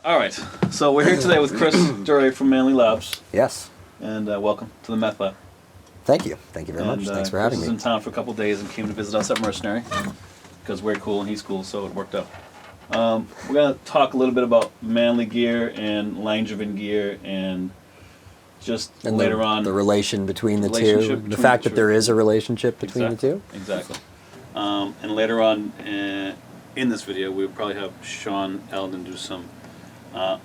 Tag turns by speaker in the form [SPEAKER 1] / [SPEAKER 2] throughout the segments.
[SPEAKER 1] All right, so we're here today with Chris Dauray from Manley Labs,
[SPEAKER 2] Yes.
[SPEAKER 1] and welcome to the Meth Lab.
[SPEAKER 2] Thank you. Thank you very much. Thanks for having
[SPEAKER 1] Chris
[SPEAKER 2] me.
[SPEAKER 1] was in town for a couple of days and came to visit us at Mercenary because we're cool and he's cool, so it worked out. We're going to talk a little bit about Manley gear and Langevin gear and just
[SPEAKER 2] And
[SPEAKER 1] later on
[SPEAKER 2] the relation between the two.
[SPEAKER 1] relationship
[SPEAKER 2] The
[SPEAKER 1] between
[SPEAKER 2] fact
[SPEAKER 1] the
[SPEAKER 2] that
[SPEAKER 1] two.
[SPEAKER 2] there is a relationship between the two.
[SPEAKER 1] Exactly. And later on in this video, we'll probably have Sean Eldon do some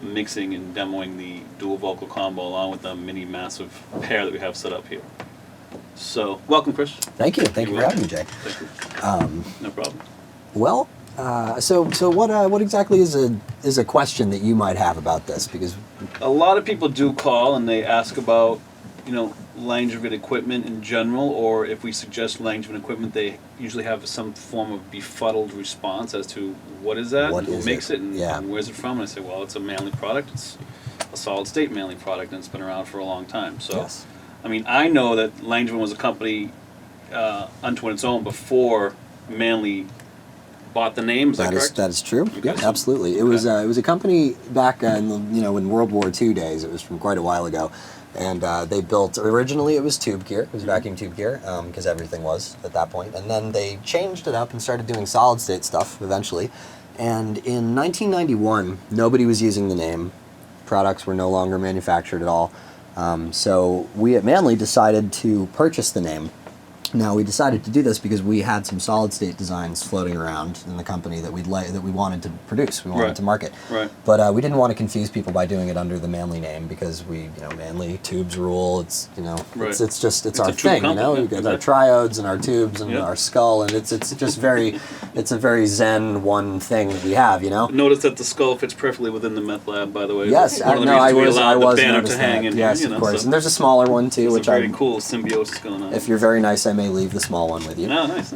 [SPEAKER 1] mixing and demoing the dual vocal combo along with the mini massive pair that we have set up here. So, welcome, Chris.
[SPEAKER 2] Thank you. Thank you for having me, Jay.
[SPEAKER 1] Thank you. No problem.
[SPEAKER 2] Well, so what exactly is a question that you might have about this? Because
[SPEAKER 1] A lot of people do call and they ask about, Langevin equipment in general, or if we suggest Langevin equipment, they usually have some form of befuddled response as to what is that,
[SPEAKER 2] What
[SPEAKER 1] and who
[SPEAKER 2] is
[SPEAKER 1] makes
[SPEAKER 2] it?
[SPEAKER 1] it, and,
[SPEAKER 2] Yeah.
[SPEAKER 1] and where's it from. And I say, well, it's a Manley product. It's a solid state Manley product, and it's been around for a long time. So,
[SPEAKER 2] yes.
[SPEAKER 1] I mean, I know that Langevin was a company unto its own before Manley bought the name. Is that correct?
[SPEAKER 2] That is true.
[SPEAKER 1] Okay.
[SPEAKER 2] Yeah, absolutely. It was a company back in World War II days. It was from quite a while ago, and they built originally it was tube gear. It was vacuum tube gear because everything was at that point, and then they changed it up and started doing solid state stuff eventually. And in 1991, nobody was using the name. Products were no longer manufactured at all. So we at Manley decided to purchase the name. Now we decided to do this because we had some solid state designs floating around in the company that we wanted to produce, we wanted
[SPEAKER 1] Right.
[SPEAKER 2] to market.
[SPEAKER 1] Right.
[SPEAKER 2] But we didn't want to confuse people by doing it under the Manley name because Manley tubes rule. It's
[SPEAKER 1] Right.
[SPEAKER 2] it's
[SPEAKER 1] It's
[SPEAKER 2] our
[SPEAKER 1] a true
[SPEAKER 2] thing.
[SPEAKER 1] company,
[SPEAKER 2] We got
[SPEAKER 1] yeah,
[SPEAKER 2] our triodes and our tubes and
[SPEAKER 1] Yeah.
[SPEAKER 2] our skull, and it's just it's a very zen one thing that we have.
[SPEAKER 1] Notice that the skull fits perfectly within the Meth Lab, by the way.
[SPEAKER 2] Yes,
[SPEAKER 1] One of the
[SPEAKER 2] no,
[SPEAKER 1] reasons
[SPEAKER 2] I
[SPEAKER 1] we
[SPEAKER 2] was
[SPEAKER 1] allowed the banner
[SPEAKER 2] noticed
[SPEAKER 1] to hang
[SPEAKER 2] that.
[SPEAKER 1] in
[SPEAKER 2] Yes,
[SPEAKER 1] here,
[SPEAKER 2] of course.
[SPEAKER 1] so
[SPEAKER 2] And there's a smaller one too,
[SPEAKER 1] there's
[SPEAKER 2] which
[SPEAKER 1] a very cool symbiosis going on.
[SPEAKER 2] if you're very nice, I may leave the small one with you.
[SPEAKER 1] Oh, nice.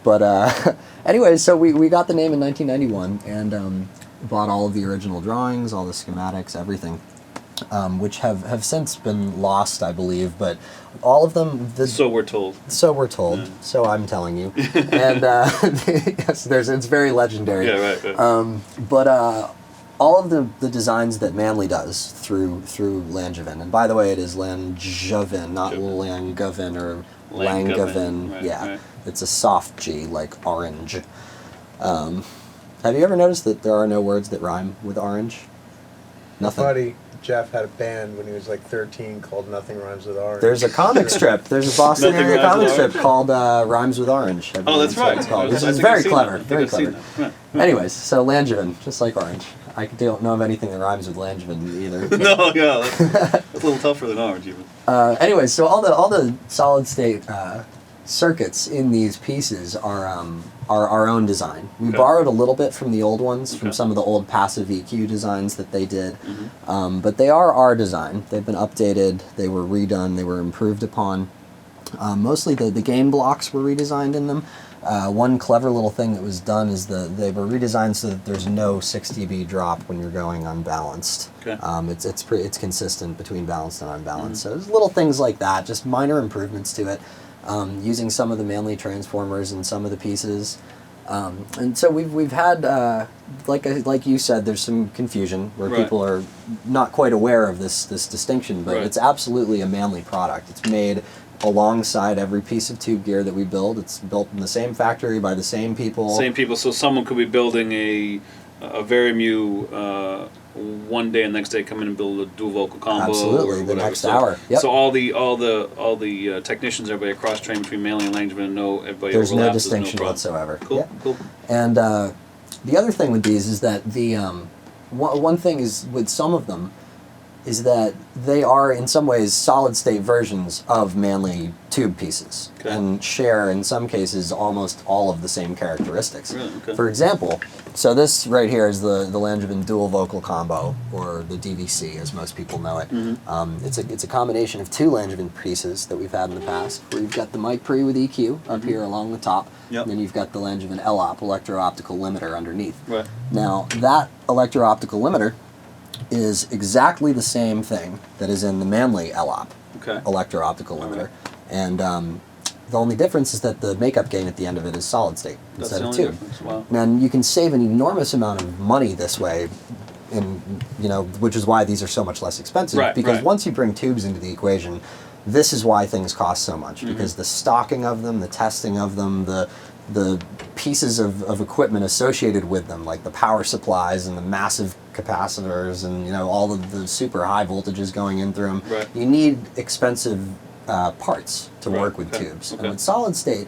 [SPEAKER 2] But anyways, so we got the name in 1991 and bought all of the original drawings, all the schematics, everything, which have since been lost, I believe. But all of them.
[SPEAKER 1] So we're told.
[SPEAKER 2] So we're told.
[SPEAKER 1] Yeah.
[SPEAKER 2] So I'm telling you. And yes, it's very legendary.
[SPEAKER 1] Yeah, right.
[SPEAKER 2] But all of the designs that Manley does through Langevin, and by the way, it is Langevin, not Langevin or Langevin.
[SPEAKER 1] Right,
[SPEAKER 2] Yeah,
[SPEAKER 1] right.
[SPEAKER 2] it's a soft G, like orange. Have you ever noticed that there are no words that rhyme with orange? Nothing.
[SPEAKER 3] My buddy Jeff had a band when he was like 13 called Nothing Rhymes with Orange.
[SPEAKER 2] There's a comic strip. There's a Boston
[SPEAKER 1] Nothing
[SPEAKER 2] area
[SPEAKER 1] Rhymes
[SPEAKER 2] comic
[SPEAKER 1] with
[SPEAKER 2] strip
[SPEAKER 1] Orange?
[SPEAKER 2] called Rhymes with Orange. I believe
[SPEAKER 1] Oh, that's
[SPEAKER 2] what
[SPEAKER 1] right.
[SPEAKER 2] It's called.
[SPEAKER 1] I
[SPEAKER 2] This is
[SPEAKER 1] think
[SPEAKER 2] very
[SPEAKER 1] I've seen
[SPEAKER 2] clever.
[SPEAKER 1] that. I
[SPEAKER 2] Very
[SPEAKER 1] think I've
[SPEAKER 2] clever.
[SPEAKER 1] seen that. Right.
[SPEAKER 2] Anyways, so Langevin, just like orange. I don't know of anything that rhymes with Langevin either.
[SPEAKER 1] No, yeah, that's a little tougher than orange even.
[SPEAKER 2] Anyways, so all the solid state circuits in these pieces are our own design. We
[SPEAKER 1] Okay.
[SPEAKER 2] borrowed a little bit from the old ones, from
[SPEAKER 1] Okay.
[SPEAKER 2] some of the old passive EQ designs that they did,
[SPEAKER 1] Mm-hmm.
[SPEAKER 2] but they are our design. They've been updated, they were redone, they were improved upon. Mostly the gain blocks were redesigned in them. One clever little thing that was done is they were redesigned so that there's no 6 dB drop when you're going unbalanced.
[SPEAKER 1] Okay.
[SPEAKER 2] It's consistent between balanced and unbalanced. So there's little things like that, just minor improvements to it. Using some of the Manley transformers in some of the pieces. And so we've had, like you said, there's some confusion where
[SPEAKER 1] Right.
[SPEAKER 2] people are not quite aware of this distinction, but
[SPEAKER 1] Right.
[SPEAKER 2] it's absolutely a Manley product. It's made alongside every piece of tube gear that we build. It's built in the same factory by the same people.
[SPEAKER 1] Same people, so someone could be building a Varimu one day and the next day come in and build a dual vocal combo.
[SPEAKER 2] Absolutely,
[SPEAKER 1] or
[SPEAKER 2] the
[SPEAKER 1] whatever.
[SPEAKER 2] next hour. Yep.
[SPEAKER 1] So all the technicians, everybody cross trained between Manley and Langevin, and know everybody
[SPEAKER 2] There's no
[SPEAKER 1] overlaps.
[SPEAKER 2] distinction
[SPEAKER 1] problem.
[SPEAKER 2] whatsoever.
[SPEAKER 1] Cool,
[SPEAKER 2] Yeah.
[SPEAKER 1] cool.
[SPEAKER 2] And the other thing with these is that the one thing is with some of them is that they are in some ways solid state versions of Manley tube pieces
[SPEAKER 1] Okay.
[SPEAKER 2] and share in some cases almost all of the same characteristics.
[SPEAKER 1] Really? Okay.
[SPEAKER 2] For example, so this right here is the Langevin dual vocal combo, or the DVC as most people know it.
[SPEAKER 1] Mm-hmm.
[SPEAKER 2] It's a combination of two Langevin pieces that we've had in the past, where you've got the mic pre with EQ up here along the top,
[SPEAKER 1] Yep.
[SPEAKER 2] and then you've got the Langevin LOP, electro-optical limiter, underneath.
[SPEAKER 1] Right.
[SPEAKER 2] Now, that electro-optical limiter is exactly the same thing that is in the Manley LOP,
[SPEAKER 1] Okay.
[SPEAKER 2] electro-optical limiter.
[SPEAKER 1] Alright.
[SPEAKER 2] And the only difference is that the makeup gain at the end of it is solid state
[SPEAKER 1] That's
[SPEAKER 2] instead
[SPEAKER 1] the
[SPEAKER 2] of
[SPEAKER 1] only
[SPEAKER 2] tube.
[SPEAKER 1] difference. Wow.
[SPEAKER 2] And you can save an enormous amount of money this way which is why these are so much less expensive.
[SPEAKER 1] Right,
[SPEAKER 2] because
[SPEAKER 1] right.
[SPEAKER 2] once you bring tubes into the equation, this is why things cost so much. Because the stocking of them, the testing of them, the pieces of equipment associated with them, like the power supplies and the massive capacitors and all of the super high voltages going in through them.
[SPEAKER 1] Right.
[SPEAKER 2] You need expensive parts to
[SPEAKER 1] Right,
[SPEAKER 2] work with
[SPEAKER 1] okay,
[SPEAKER 2] tubes.
[SPEAKER 1] okay.
[SPEAKER 2] And with solid state,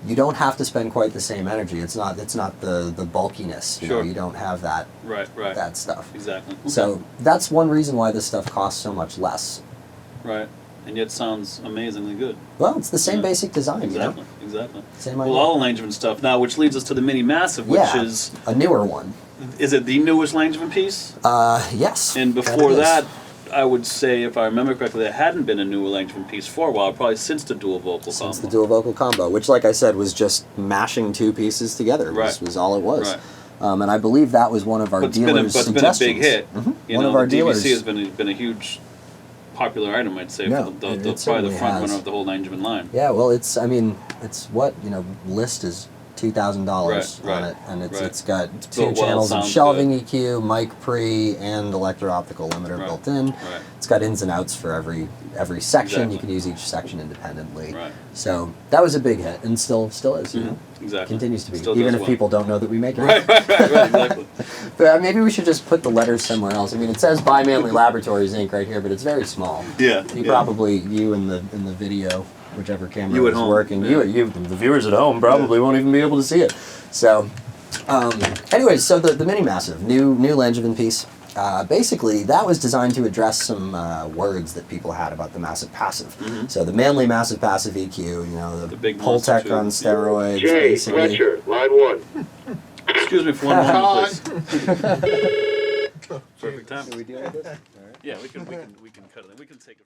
[SPEAKER 2] you don't have to spend quite the same energy. It's not the bulkiness.
[SPEAKER 1] Sure.
[SPEAKER 2] You don't have that
[SPEAKER 1] Right.
[SPEAKER 2] that stuff.
[SPEAKER 1] Exactly. Okay.
[SPEAKER 2] So that's one reason why this stuff costs so much less.
[SPEAKER 1] Right. And yet sounds amazingly good.
[SPEAKER 2] Well, it's the same
[SPEAKER 1] Yeah.
[SPEAKER 2] basic design.
[SPEAKER 1] Exactly. Exactly.
[SPEAKER 2] Same
[SPEAKER 1] Well,
[SPEAKER 2] idea.
[SPEAKER 1] all the Langevin stuff now, which leads us to the Mini Massive, which
[SPEAKER 2] Yeah,
[SPEAKER 1] is
[SPEAKER 2] a newer one.
[SPEAKER 1] it the newest Langevin piece?
[SPEAKER 2] Yes.
[SPEAKER 1] And
[SPEAKER 2] that
[SPEAKER 1] before
[SPEAKER 2] it is.
[SPEAKER 1] that, I would say, if I remember correctly, there hadn't been a newer Langevin piece for a while, probably since the dual vocal
[SPEAKER 2] Since
[SPEAKER 1] combo.
[SPEAKER 2] the dual vocal combo, which, like I said, was just mashing two pieces together.
[SPEAKER 1] Right.
[SPEAKER 2] Was all it was.
[SPEAKER 1] Right.
[SPEAKER 2] And I believe that was one of our
[SPEAKER 1] But it's been a,
[SPEAKER 2] dealers'
[SPEAKER 1] but it's been a
[SPEAKER 2] suggestions.
[SPEAKER 1] big hit.
[SPEAKER 2] Mhm.
[SPEAKER 1] You
[SPEAKER 2] One
[SPEAKER 1] know,
[SPEAKER 2] of our
[SPEAKER 1] the DVC
[SPEAKER 2] dealers.
[SPEAKER 1] has been a huge popular item, I'd say,
[SPEAKER 2] No,
[SPEAKER 1] for
[SPEAKER 2] it
[SPEAKER 1] probably the
[SPEAKER 2] certainly
[SPEAKER 1] front
[SPEAKER 2] has.
[SPEAKER 1] runner of the whole Langevin line.
[SPEAKER 2] Yeah, well, it's what list is $2,000
[SPEAKER 1] Right,
[SPEAKER 2] on
[SPEAKER 1] right,
[SPEAKER 2] it, and
[SPEAKER 1] right.
[SPEAKER 2] it's got
[SPEAKER 1] It's
[SPEAKER 2] two
[SPEAKER 1] built well,
[SPEAKER 2] channels of
[SPEAKER 1] sounds
[SPEAKER 2] shelving EQ, mic pre, and electro-optical limiter
[SPEAKER 1] Right,
[SPEAKER 2] built in.
[SPEAKER 1] right.
[SPEAKER 2] It's got ins and outs for every section.
[SPEAKER 1] Exactly.
[SPEAKER 2] You can use each section independently.
[SPEAKER 1] Right.
[SPEAKER 2] So that was a big hit, and still is.
[SPEAKER 1] Exactly.
[SPEAKER 2] Continues to be,
[SPEAKER 1] Still
[SPEAKER 2] even
[SPEAKER 1] does
[SPEAKER 2] if
[SPEAKER 1] well.
[SPEAKER 2] people don't know that we make it.
[SPEAKER 1] Right, exactly.
[SPEAKER 2] But maybe we should just put the letters somewhere else. I mean, it says by Manley Laboratories Inc. right here, but it's very small.
[SPEAKER 1] Yeah.
[SPEAKER 2] You in the video, whichever camera
[SPEAKER 1] You at
[SPEAKER 2] is
[SPEAKER 1] home,
[SPEAKER 2] working.
[SPEAKER 1] yeah.
[SPEAKER 2] The viewers at home probably won't even be able to see it. So, anyways, so the Mini Massive, new Langevin piece. Basically, that was designed to address some words that people had about the Massive Passive. So the Manley Massive Passive EQ, the
[SPEAKER 1] big
[SPEAKER 2] Pultec
[SPEAKER 1] monster
[SPEAKER 2] on
[SPEAKER 1] tube.
[SPEAKER 2] steroids.
[SPEAKER 4] Jay
[SPEAKER 2] basically.
[SPEAKER 4] Fletcher, line one.
[SPEAKER 1] Excuse me for one moment, please. Perfect time.
[SPEAKER 2] Can we deal with this?
[SPEAKER 1] Yeah, we can cut it. We can take it.